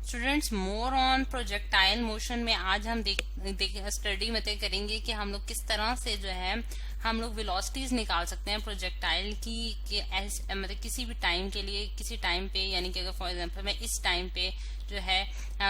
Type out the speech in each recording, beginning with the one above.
Students, more on projectile motion में आज हम स्टडी में करेंगे कि हम लोग किस तरह से जो है हम लोग वेलोसिटीज निकाल सकते हैं प्रोजेक्टाइल की कि मतलब किसी भी टाइम के लिए किसी टाइम पे, यानी कि अगर फॉर एग्जांपल मैं इस टाइम पे जो है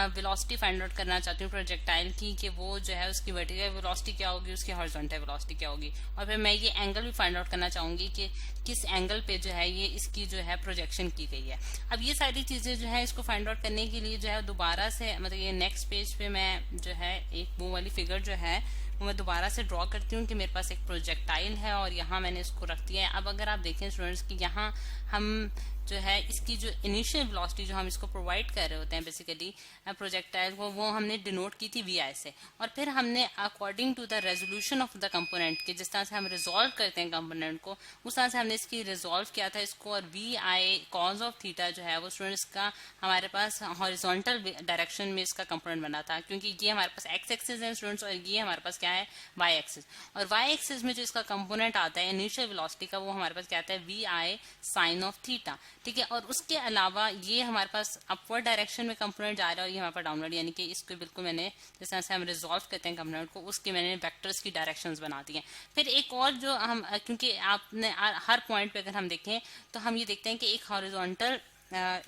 वेलोसिटी फाइंड आउट करना चाहती हूँ प्रोजेक्टाइल की कि वो जो है उसकी वर्टिकल वेलोसिटी क्या होगी, उसकी हॉरिजॉन्टल वेलोसिटी क्या होगी, और फिर मैं ये एंगल भी फाइंड आउट करना चाहूंगी कि किस एंगल पे जो है ये इसकी जो है प्रोजेक्शन की गई है। अब ये सारी चीजें जो है इसको फाइंड आउट करने के लिए जो है दोबारा से मतलब ये नेक्स्ट पेज पे मैं जो है एक वो वाली फिगर जो है वो मैं दोबारा से ड्रॉ करती हूँ कि मेरे पास एक प्रोजेक्टाइल है और यहाँ मैंने इसको रख दिया है। अब अगर आप देखें स्टूडेंट्स कि यहाँ हम जो है इसकी जो इनिशियल वेलोसिटी जो हम इसको प्रोवाइड कर रहे होते हैं बेसिकली प्रोजेक्टाइल को, वो हमने डिनोट की थी वी आई से, और फिर हमने according to the resolution of the component के जिस तरह से हम रिजोल्व करते हैं कंपोनेंट को उस तरह से हमने इसकी रिजोल्व किया था इसको, और V I cos of theta जो है वो स्टूडेंट्स का हमारे पास हॉरिजॉन्टल डायरेक्शन में इसका कंपोनेंट बना था, क्योंकि ये हमारे पास एक्स एक्सिस है स्टूडेंट्स और ये हमारे पास क्या है वाई एक्सिस, और वाई एक्सिस में जो इसका कंपोनेंट आता है इनिशियल वेलोसिटी का वो हमारे पास क्या आता है V I sine of theta, ठीक है। और उसके अलावा ये हमारे पास अपवर्ड डायरेक्शन में कंपोनेंट जा रहा है और ये हमारे पास डाउनवर्ड, यानी कि इसको बिल्कुल मैंने जिस तरह से हम रिजॉल्व करते हैं कंपोनेंट को उसके मैंने वेक्टर्स की डायरेक्शंस बना दी हैं। फिर एक और जो हम क्योंकि आपने हर पॉइंट पे अगर हम देखें तो हम ये देखते हैं कि एक हॉरिजॉन्टल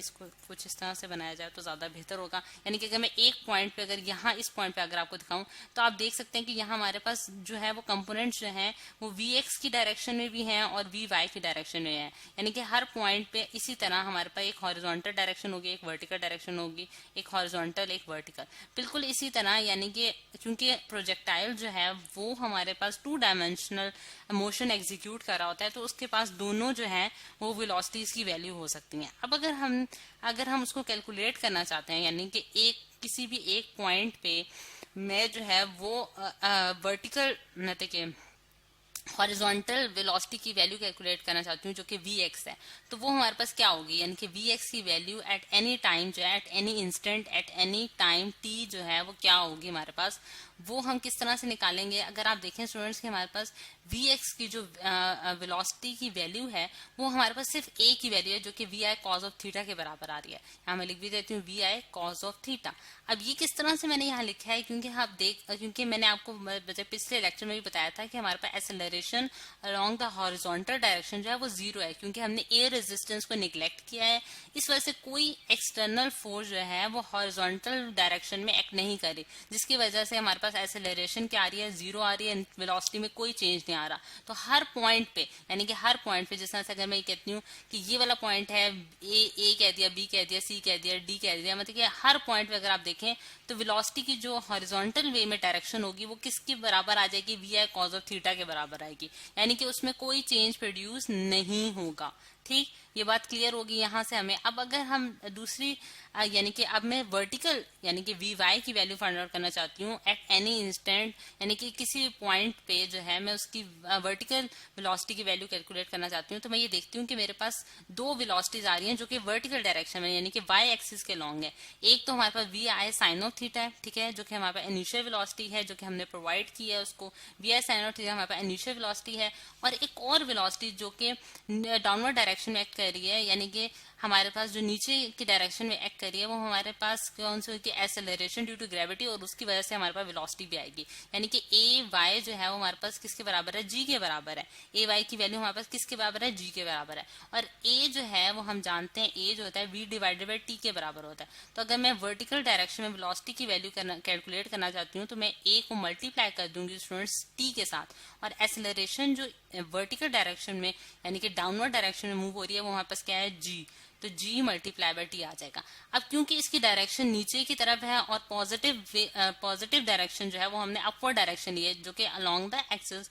इसको कुछ इस तरह से बनाया जाए तो ज्यादा बेहतर होगा, यानी कि अगर मैं एक पॉइंट पे अगर यहाँ इस पॉइंट पे अगर आपको दिखाऊं तो आप देख सकते हैं कि यहाँ हमारे पास जो है वो कंपोनेंट्स जो हैं वो वी एक्स की डायरेक्शन में भी हैं और वी वाई की डायरेक्शन में हैं, यानी कि हर पॉइंट पे इसी तरह हमारे पास एक हॉरिजॉन्टल डायरेक्शन होगी, एक वर्टिकल डायरेक्शन होगी, एक हॉरिजॉन्टल एक वर्टिकल, बिल्कुल इसी तरह, यानी कि क्योंकि प्रोजेक्टाइल जो है वो हमारे पास 2 डायमेंशनल मोशन एग्जीक्यूट कर रहा होता है तो उसके पास दोनों जो है वो वेलोसिटीज की वैल्यू हो सकती हैं। अब अगर हम उसको कैलकुलेट करना चाहते हैं, यानी कि किसी भी एक पॉइंट पे मैं जो है वो वर्टिकल मतलब के हॉरिजॉन्टल वेलोसिटी की वैल्यू कैलकुलेट करना चाहती हूँ जो कि वी एक्स है, तो वो हमारे पास क्या होगी, यानी कि वी एक्स की वैल्यू एट एनी टाइम जो है at any instant at any time T जो है वो क्या होगी हमारे पास, वो हम किस तरह से निकालेंगे। अगर आप देखें स्टूडेंट्स कि हमारे पास वी एक्स की जो वेलोसिटी की वैल्यू है वो हमारे पास सिर्फ ए की वैल्यू है जो कि V I cos of theta के बराबर आ रही है। यहाँ मैं लिख भी देती हूँ V I cos of theta. अब ये किस तरह से मैंने यहाँ लिखा है, क्योंकि मैंने आपको पिछले लेक्चर में भी बताया था कि हमारे पास acceleration along the horizontal direction जो है वो 0 है, क्योंकि हमने एयर रेजिस्टेंस को निग्लेक्ट किया है। इस वजह से कोई एक्सटर्नल फोर्स जो है वो हॉरिजॉन्टल डायरेक्शन में एक्ट नहीं करी, जिसकी वजह से हमारे पास एक्सेलरेशन क्या आ रही है, 0 आ रही है, वेलोसिटी में कोई चेंज नहीं आ रहा। तो हर पॉइंट पे, यानी कि हर पॉइंट पे जिस तरह से अगर मैं कहती हूँ कि ये वाला पॉइंट है, ए कह दिया, बी कह दिया, सी कह दिया, डी कह दिया, मतलब कि हर पॉइंट पे अगर आप देखें तो वेलोसिटी की जो हॉरिजॉन्टल वे में डायरेक्शन होगी वो किसके बराबर आ जाएगी, V I cos of theta के बराबर आएगी, यानी कि उसमें कोई चेंज प्रोड्यूस नहीं होगा। ठीक, ये बात क्लियर होगी यहाँ से हमें। अब अगर हम दूसरी यानी कि अब मैं वर्टिकल यानी कि वी वाई की वैल्यू फाइंड आउट करना चाहती हूँ एट एनी इंस्टेंट, यानी कि किसी पॉइंट पे जो है मैं उसकी वर्टिकल वेलोसिटी की वैल्यू कैलकुलेट करना चाहती हूँ, तो मैं ये देखती हूँ कि मेरे पास 2 वेलोसिटीज आ रही हैं जो कि वर्टिकल डायरेक्शन में यानी कि वाई एक्सिस के लॉन्ग है। एक तो हमारे पास V I sine of theta है, ठीक है, जो कि हमारे पास इनिशियल वेलोसिटी है जो कि हमने प्रोवाइड की है उसको, V I sine of theta हमारे पास इनिशियल वेलोसिटी है, और एक और वेलोसिटी जो कि डाउनवर्ड डायरेक्शन में एक्ट कर रही है, यानी कि हमारे पास जो नीचे की डायरेक्शन में एक्ट कर रही है वो हमारे पास कौन सी होगी, एक्सेलरेशन ड्यू टू ग्रेविटी, और उसकी वजह से हमारे पास वेलोसिटी भी आएगी, यानी कि ए वाई जो है वो हमारे पास किसके बराबर है, जी के बराबर है। ए वाई की वैल्यू हमारे पास किसके बराबर है, जी के बराबर है, और ए जो है वो हम जानते हैं ए जो होता है वी डिवाइडेड बाई टी के बराबर होता है। तो अगर मैं वर्टिकल डायरेक्शन में वेलोसिटी की वैल्यू कैलकुलेट करना चाहती हूँ तो मैं ए को मल्टीप्लाई कर दूंगी स्टूडेंट्स टी के साथ, और एक्सेलरेशन जो वर्टिकल डायरेक्शन में यानी कि डाउनवर्ड डायरेक्शन में मूव हो रही है वो हमारे पास क्या है, जी, तो जी मल्टीप्लाई बाय टी आ जाएगा। अब क्योंकि इसकी डायरेक्शन नीचे की तरफ है और पॉजिटिव डायरेक्शन जो है वो हमने अपवर्ड डायरेक्शन ली है जो कि along the axis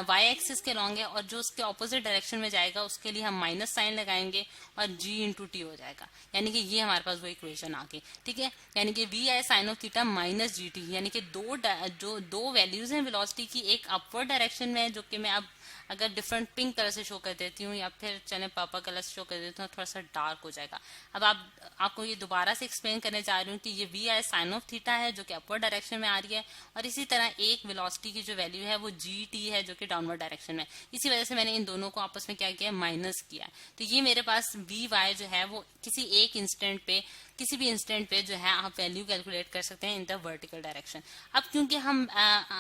Y axis के लॉन्ग है, और जो उसके ऑपोजिट डायरेक्शन में जाएगा उसके लिए हम माइनस साइन लगाएंगे और जी इंटू टी हो जाएगा, यानी कि ये हमारे पास वो इक्वेशन आ गई, ठीक है। यानी कि V I sine of theta minus G T, यानी कि दो वैल्यूज हैं वेलोसिटी की, एक अपवर्ड डायरेक्शन में है जो कि मैं अब अगर डिफरेंट पिंक कलर से शो कर देती हूँ या फिर चले पर्पल कलर से शो कर देती हूँ थोड़ा सा डार्क हो जाएगा। अब आपको ये दोबारा से एक्सप्लेन करने जा रही हूँ कि ये V I sine of theta है जो कि अपवर्ड डायरेक्शन में आ रही है, और इसी तरह एक वेलोसिटी की जो वैल्यू है वो जी टी है जो कि डाउनवर्ड डायरेक्शन में। इसी वजह से मैंने इन दोनों को आपस में क्या किया, माइनस किया। तो ये मेरे पास वी वाई जो है वो किसी एक इंस्टेंट पे किसी भी इंस्टेंट पे जो है आप वैल्यू कैलकुलेट कर सकते हैं इन द वर्टिकल डायरेक्शन। अब क्योंकि हम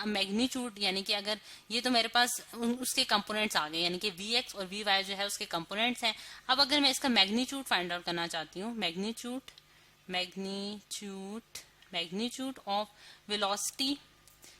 मैग्नीट्यूड यानी कि अगर ये तो मेरे पास उसके कंपोनेंट्स आ गए, यानी कि वी एक्स और वी वाई जो है उसके कंपोनेंट्स हैं। अब अगर मैं इसका मैग्नीट्यूड फाइंड आउट करना चाहती हूँ, मैग्नीट्यूड ऑफ वेलोसिटी,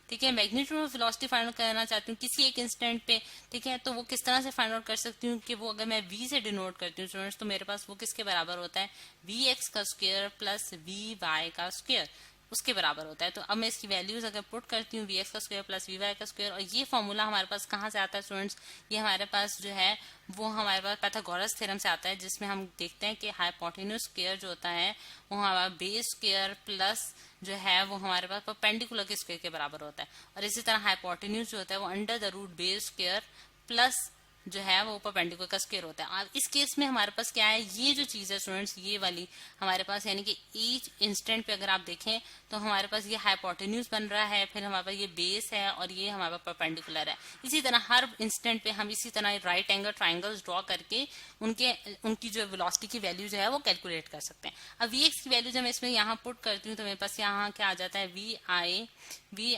ठीक है, magnitude of velocity find out करना चाहती हूँ किसी एक इंस्टेंट पे, ठीक है, तो वो किस तरह से फाइंड आउट कर सकती हूँ कि वो अगर मैं v से डिनोट करती हूँ स्टूडेंट्स, तो मेरे पास वो किसके बराबर होता है, वी एक्स का स्क्वायर प्लस वी वाई का स्क्वायर, उसके बराबर होता है। तो अब मैं इसकी वैल्यूज अगर पुट करती हूँ वी एक्स का स्क्वायर प्लस वी वाई का स्क्वायर, और ये फॉर्मूला हमारे पास कहाँ से आता है स्टूडेंट्स, ये हमारे पास जो है वो हमारे पास पाइथागोरस थ्योरम से आता है, जिसमें हम देखते हैं कि हाइपोटेन्यूज स्क्वायर जो होता है वो हमारा बेस स्क्वायर प्लस जो है वो हमारे पास परपेंडिकुलर के स्क्वायर के बराबर होता है। और इसी तरह हाइपोटेन्यूज जो होता है वो under the root base square plus जो है वो परपेंडिकुलर का स्क्वायर होता है। अब इस केस में हमारे पास क्या है, ये जो चीज है स्टूडेंट्स ये वाली हमारे पास, यानी कि ईच इंस्टेंट पे अगर आप देखें तो हमारे पास ये हाइपोटेन्यूज बन रहा है, फिर हमारे पास ये बेस है और ये हमारे पास परपेंडिकुलर है। इसी तरह हर इंस्टेंट पे हम इसी तरह राइट एंगल ट्राइंगल्स ड्रॉ करके उनकी जो वेलोसिटी की वैल्यू जो है वो कैलकुलेट कर सकते हैं। अब वी एक्स की वैल्यू जब मैं इसमें यहाँ पुट करती हूँ तो मेरे पास यहाँ क्या आ जाता है, V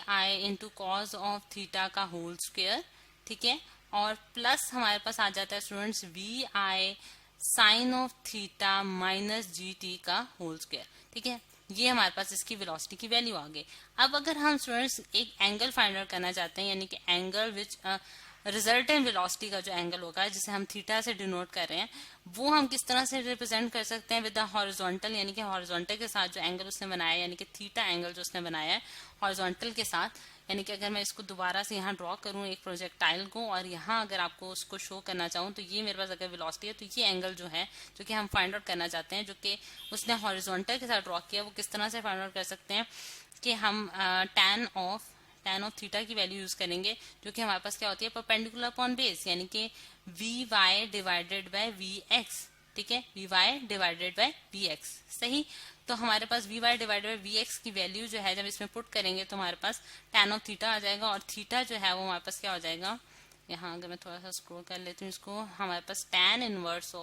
I into cos of theta का होल स्क्वायर, ठीक है, और प्लस हमारे पास आ जाता है students V I sine of theta minus G T का होल स्क्वायर, ठीक है। ये हमारे पास इसकी वेलोसिटी की वैल्यू आ गई। अब अगर हम स्टूडेंट्स एक एंगल फाइंड आउट करना चाहते हैं, यानी कि एंगल विच रिजल्टेंट वेलोसिटी का जो एंगल होगा जिसे हम थीटा से डिनोट कर रहे हैं, वो हम किस तरह से रिप्रेजेंट कर सकते हैं विद द हॉरिजॉन्टल, यानी कि हॉरिजॉन्टल के साथ जो एंगल उसने बनाया है, यानी कि थीटा एंगल जो उसने बनाया है हॉरिजॉन्टल के साथ, यानी कि अगर मैं इसको दोबारा से यहाँ ड्रॉ करूँ एक प्रोजेक्टाइल को और यहाँ अगर आपको उसको शो करना चाहूँ तो ये मेरे पास अगर वेलोसिटी है तो ये एंगल जो है जो कि हम फाइंड आउट करना चाहते हैं जो कि उसने हॉरिजॉन्टल के साथ ड्रॉ किया, वो किस तरह से फाइंड आउट कर सकते हैं कि हम टैन ऑफ थीटा की वैल्यू यूज करेंगे जो कि हमारे पास क्या होती है परपेंडिकुलर अपॉन बेस, यानी कि V Y divided by V X, ठीक है, V Y divided by V X, सही। तो हमारे पास V Y divided by V X की वैल्यू जो है जब इसमें पुट करेंगे तो हमारे पास टैन ऑफ थीटा आ जाएगा, और थीटा जो है वो हमारे पास क्या हो जाएगा, यहाँ अगर मैं थोड़ा सा स्क्रॉल कर लेती हूँ इसको, हमारे पास tan inverse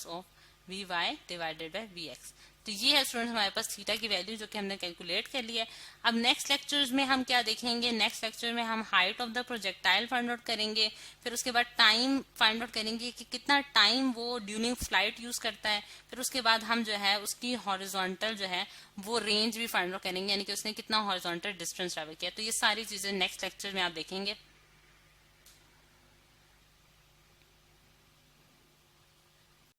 of V Y divided by V X. तो ये है स्टूडेंट्स हमारे पास थीटा की वैल्यू जो कि हमने कैलकुलेट कर लिया है। अब नेक्स्ट लेक्चर्स में हम क्या देखेंगे, नेक्स्ट लेक्चर में हम height of the projectile find out करेंगे, फिर उसके बाद टाइम फाइंड आउट करेंगे कि कितना टाइम वो ड्यूरिंग फ्लाइट यूज करता है, फिर उसके बाद हम जो है उसकी हॉरिजॉन्टल जो है वो रेंज भी फाइंड आउट करेंगे, यानी कि उसने कितना हॉरिजॉन्टल डिस्टेंस ट्रेवल किया। तो ये सारी चीजें नेक्स्ट लेक्चर में आप देखेंगे।